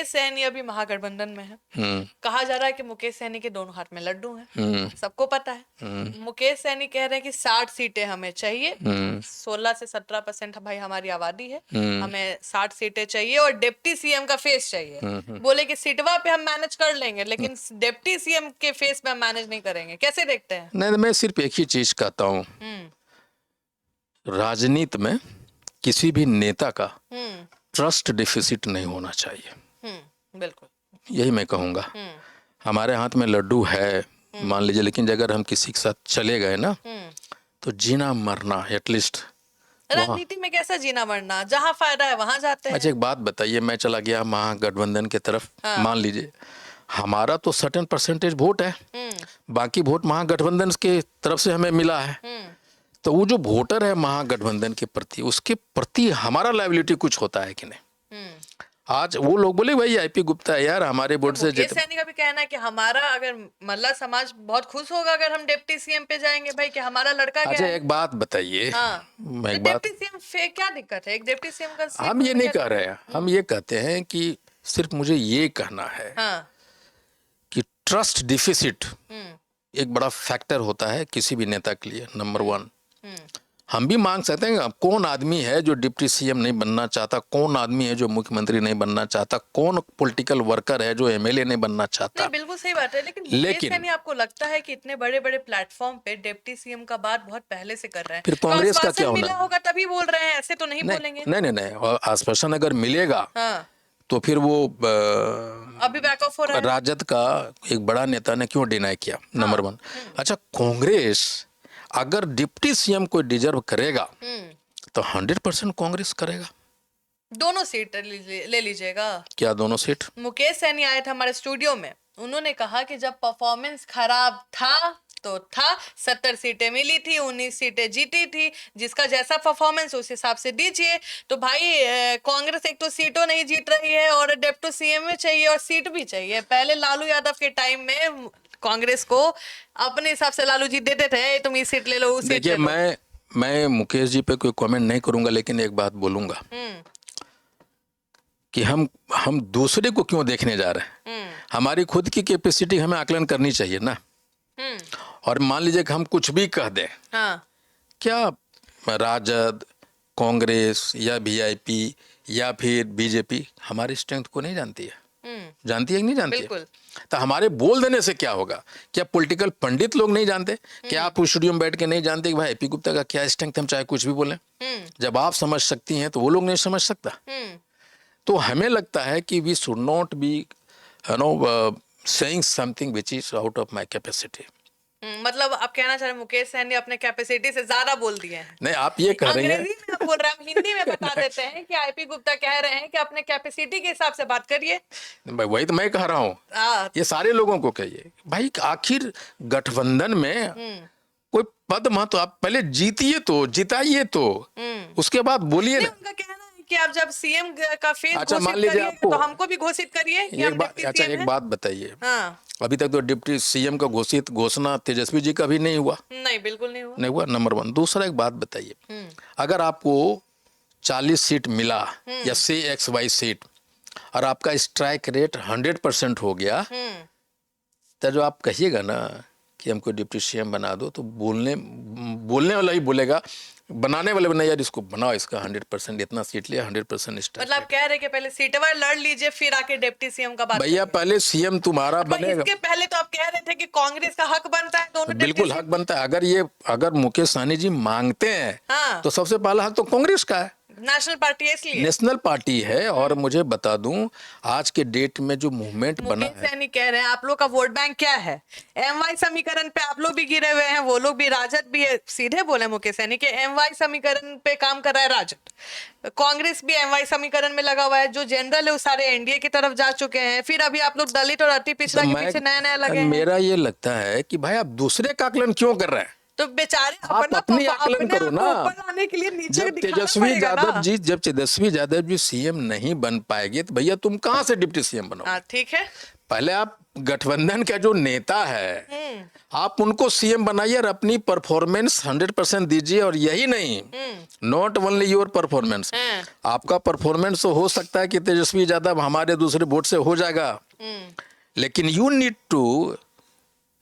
मुकेश सहनी अभी महागठबंधन में है। कहा जा रहा है कि मुकेश सहनी के दोनों हाथ में लड्डू हैं, सबको पता है। मुकेश सहनी कह रहे हैं कि 60 सीटें हमें चाहिए, 16 से 17% भाई हमारी आबादी है, हमें 60 सीटें चाहिए और डिप्टी सीएम का फेस चाहिए। बोले कि सीटवा पे हम मैनेज कर लेंगे, लेकिन डिप्टी सीएम के फेस पे हम मैनेज नहीं करेंगे। कैसे देखते हैं? नहीं, मैं सिर्फ एक ही चीज कहता हूँ, राजनीति में किसी भी नेता का ट्रस्ट डिफिसिट नहीं होना चाहिए। बिल्कुल, यही मैं कहूँगा। हमारे हाथ में लड्डू है मान लीजिए, लेकिन अगर हम किसी के साथ चले गए ना तो जीना मरना एटलीस्ट। राजनीति में कैसा जीना मरना, जहाँ फायदा है वहां जाते हैं। अच्छा, एक बात बताइए, मैं चला गया महागठबंधन की तरफ, मान लीजिए हमारा तो सर्टेन परसेंटेज वोट है, बाकी वोट महागठबंधन के तरफ से हमें मिला है, तो वो जो वोटर है महागठबंधन के प्रति, उसके प्रति हमारा लायबिलिटी कुछ होता है कि नहीं? आज वो लोग बोले भाई आईपी गुप्ता है यार हमारे वोट से मुकेश सहनी का भी कहना है कि हमारा अगर मल्ला समाज बहुत खुश होगा अगर हम डिप्टी सीएम पे जाएंगे भाई, कि हमारा लड़का गया। अच्छा, एक बात बताइए, मैं एक बात, डिप्टी सीएम क्या दिक्कत है? एक डिप्टी सीएम का हम ये नहीं कह रहे हैं, हम ये कहते हैं कि सिर्फ मुझे ये कहना है कि ट्रस्ट डिफिसिट एक बड़ा फैक्टर होता है किसी भी नेता के लिए, नंबर 1। हम भी मांग सकते हैं कौन आदमी है जो डिप्टी सीएम नहीं बनना चाहता, कौन आदमी है जो मुख्यमंत्री नहीं बनना चाहता, कौन पॉलिटिकल वर्कर है जो एमएलए नहीं बनना चाहता। नहीं, बिल्कुल सही बात है, लेकिन आपको लगता है कि इतने बड़े बड़े प्लेटफॉर्म पे डिप्टी सीएम का बात बहुत पहले से कर रहे हैं, फिर कांग्रेस का क्या होना होगा तभी बोल रहे हैं, ऐसे तो नहीं बोलेंगे। नहीं, आश्वासन अगर मिलेगा तो फिर वो अभी बैक ऑफ हो रहा है। राजद का एक बड़ा नेता ने क्यों डिनाई किया, नंबर 1। अच्छा, कांग्रेस अगर डिप्टी सीएम को डिजर्व करेगा तो 100% कांग्रेस करेगा। दोनों सीट ले लीजिएगा। क्या दोनों सीट? मुकेश सहनी आए थे हमारे स्टूडियो में, उन्होंने कहा कि जब परफॉर्मेंस खराब था तो था, 70 सीटें मिली थी, 19 सीटें जीती थी, जिसका जैसा परफॉर्मेंस उस हिसाब से दीजिए। तो भाई कांग्रेस एक तो सीटों नहीं जीत रही है और डिप्टी सीएम में चाहिए और सीट भी चाहिए। पहले लालू यादव के टाइम में कांग्रेस को अपने हिसाब से लालू जी देते थे, तुम ये सीट ले लो, उस सीट ले लो। मैं मुकेश जी पे कोई कमेंट नहीं करूंगा, लेकिन एक बात बोलूंगा कि हम दूसरे को क्यों देखने जा रहे हैं? हमारी खुद की कैपेसिटी हमें आकलन करनी चाहिए ना। और मान लीजिए कि हम कुछ भी कह दें, क्या राजद, कांग्रेस या वीआईपी या फिर बीजेपी हमारी स्ट्रेंथ को नहीं जानती है? जानती है कि नहीं जानती है? तो हमारे बोल देने से क्या होगा? क्या पॉलिटिकल पंडित लोग नहीं जानते? क्या आप स्टूडियो में बैठ के नहीं जानते कि भाई आईपी गुप्ता का क्या स्ट्रेंथ, हम चाहे कुछ भी बोलें? जब आप समझ सकती हैं तो वो लोग नहीं समझ सकता। तो हमें लगता है कि we should not be saying something which is out of my capacity. मतलब आप कहना चाह रहे हैं मुकेश सहनी अपने कैपेसिटी से ज्यादा बोल दिए हैं? नहीं, आप ये कह रहे हैं। अंग्रेजी में आप बोल रहे हैं, हम हिंदी में बता देते हैं कि आईपी गुप्ता कह रहे हैं कि अपने कैपेसिटी के हिसाब से बात करिए। वही तो मैं कह रहा हूँ, ये सारे लोगों को कहिए भाई, आखिर गठबंधन में कोई पद मत, तो आप पहले जीतिए तो, जिताइए तो, उसके बाद बोलिए ना। उनका कहना है कि आप जब सीएम का फेस अच्छा, मान लीजिए आपको, तो हमको भी घोषित करिए। अच्छा, एक बात बताइए, अभी तक तो डिप्टी सीएम का घोषणा तेजस्वी जी का भी नहीं हुआ। नहीं, बिल्कुल नहीं हुआ, नंबर 1। दूसरा एक बात बताइए, अगर आपको 40 सीट मिला या से XY सीट और आपका स्ट्राइक रेट 100% हो गया, तो जो आप कहिएगा ना कि हमको डिप्टी सीएम बना दो, तो बोलने वाला ही बोलेगा, बनाने वाले बना यार इसको बनाओ, इसका 100% इतना सीट लिया, 100% स्ट्राइक। मतलब कह रहे कि पहले सीटवर लड़ लीजिए फिर आके डिप्टी सीएम का बात। भैया पहले सीएम तुम्हारा बनेगा। इसके पहले तो आप कह रहे थे कि कांग्रेस का हक बनता है दोनों। बिल्कुल हक बनता है। अगर मुकेश सहनी जी मांगते हैं तो सबसे पहला हक तो कांग्रेस का है। नेशनल पार्टी है, इसलिए नेशनल पार्टी है। और मुझे बता दूं, आज के डेट में जो मूवमेंट बना है, मुकेश सहनी कह रहे हैं आप लोग का वोट बैंक क्या है? एमवाई समीकरण पे आप लोग भी गिरे हुए हैं, वो लोग भी, राजद भी है। सीधे बोले मुकेश सहनी कि एमवाई समीकरण पे काम कर रहा है राजद, कांग्रेस भी एमवाई समीकरण में लगा हुआ है। जो जनरल है वो सारे एनडीए की तरफ जा चुके हैं, फिर अभी आप लोग दलित और अति पिछड़ा के पीछे नया लगे हैं। मेरा ये लगता है कि भाई आप दूसरे का आकलन क्यों कर रहे हैं? तो बेचारे आप अपनी आकलन करो ना। आने के लिए नीचे जब तेजस्वी यादव जी सीएम नहीं बन पाएंगे तो भैया तुम कहां से डिप्टी सीएम बनोगे? ठीक है, पहले आप गठबंधन का जो नेता है आप उनको सीएम बनाइए और अपनी परफॉर्मेंस 100% दीजिए। और यही नहीं, नॉट ओनली योर परफॉर्मेंस, आपका परफॉर्मेंस तो हो सकता है कि तेजस्वी यादव हमारे दूसरे वोट से हो जाएगा, लेकिन यू नीड टू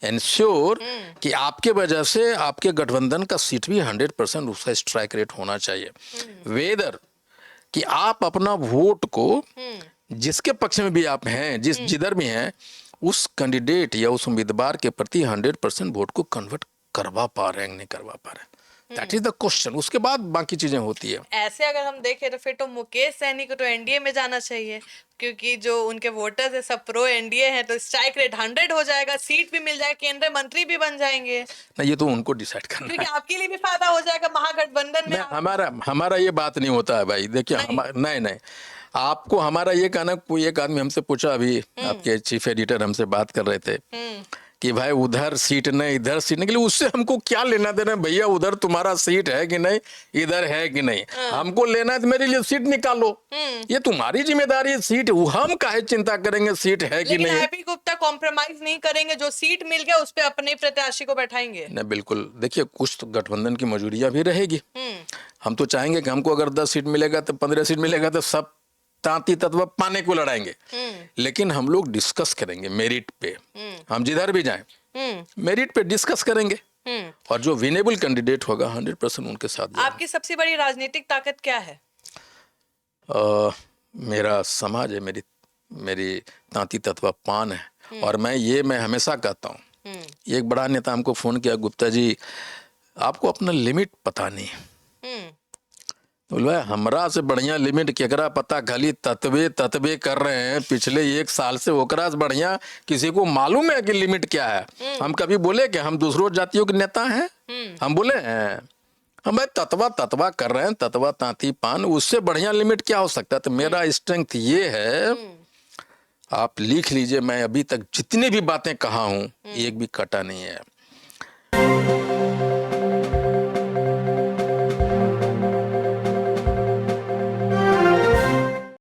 एंश्योर कि आपके वजह से आपके गठबंधन का सीट भी 100% उसका स्ट्राइक रेट होना चाहिए। वेदर कि आप अपना वोट को जिसके पक्ष में भी आप हैं, जिधर भी हैं, उस कैंडिडेट या उस उम्मीदवार के प्रति 100% वोट को कन्वर्ट करवा पा रहे हैं, नहीं करवा पा रहे हैं। That is the question. उसके बाद बाकी चीजें होती है। ऐसे अगर हम देखें तो फिर तो मुकेश सहनी को तो एनडीए में जाना चाहिए, क्योंकि जो उनके वोटर्स है सब प्रो एनडीए हैं, तो स्ट्राइक रेट 100 हो जाएगा, सीट भी मिल जाएगा, केंद्रीय मंत्री भी बन जाएंगे। नहीं, ये तो उनको डिसाइड करना है, क्योंकि आपके लिए भी फायदा हो जाएगा महागठबंधन में। हमारा ये बात नहीं होता है भाई। देखिए नहीं, आपको हमारा ये कहना, कोई एक आदमी हमसे पूछा, अभी आपके चीफ एडिटर हमसे बात कर रहे थे कि भाई उधर सीट नहीं इधर सीट नहीं, उससे हमको क्या लेना देना भैया, उधर तुम्हारा सीट है कि नहीं, इधर है कि नहीं, हमको लेना है तो मेरे लिए सीट निकालो, ये तुम्हारी जिम्मेदारी है। सीट हम काहे चिंता करेंगे सीट है कि नहीं। हैप्पी गुप्ता कॉम्प्रोमाइज नहीं करेंगे, जो सीट मिल गया उस पे अपने प्रत्याशी को बैठाएंगे। नहीं, बिल्कुल। देखिए, कुछ तो गठबंधन की मजूरियां भी रहेगी। हम तो चाहेंगे कि हमको अगर 10 सीट मिलेगा तो 15 सीट मिलेगा तो सब तांती तत्व पाने को लड़ाएंगे, लेकिन हम लोग डिस्कस करेंगे मेरिट पे। हम जिधर भी जाएं मेरिट पे डिस्कस करेंगे, और जो विनेबल कैंडिडेट होगा 100% उनके साथ। आपकी सबसे बड़ी राजनीतिक ताकत क्या है? मेरा समाज है, मेरी तांती तत्व पान है। और मैं हमेशा कहता हूँ, एक बड़ा नेता हमको फोन किया, गुप्ता जी आपको अपना लिमिट पता नहीं। बोला हमरा से बढ़िया लिमिट केकरा पता, खाली तत्वे कर रहे हैं पिछले 1 साल से, ओकरा से बढ़िया किसी को मालूम है कि लिमिट क्या है? हम कभी बोले कि हम दूसरों जातियों के नेता हैं? हम बोले हैं? हम भाई तत्वा कर रहे हैं, तत्वा तांती पान, उससे बढ़िया लिमिट क्या हो सकता है? तो मेरा स्ट्रेंथ ये है, आप लिख लीजिए, मैं अभी तक जितनी भी बातें कहा हूं एक भी कटा नहीं है।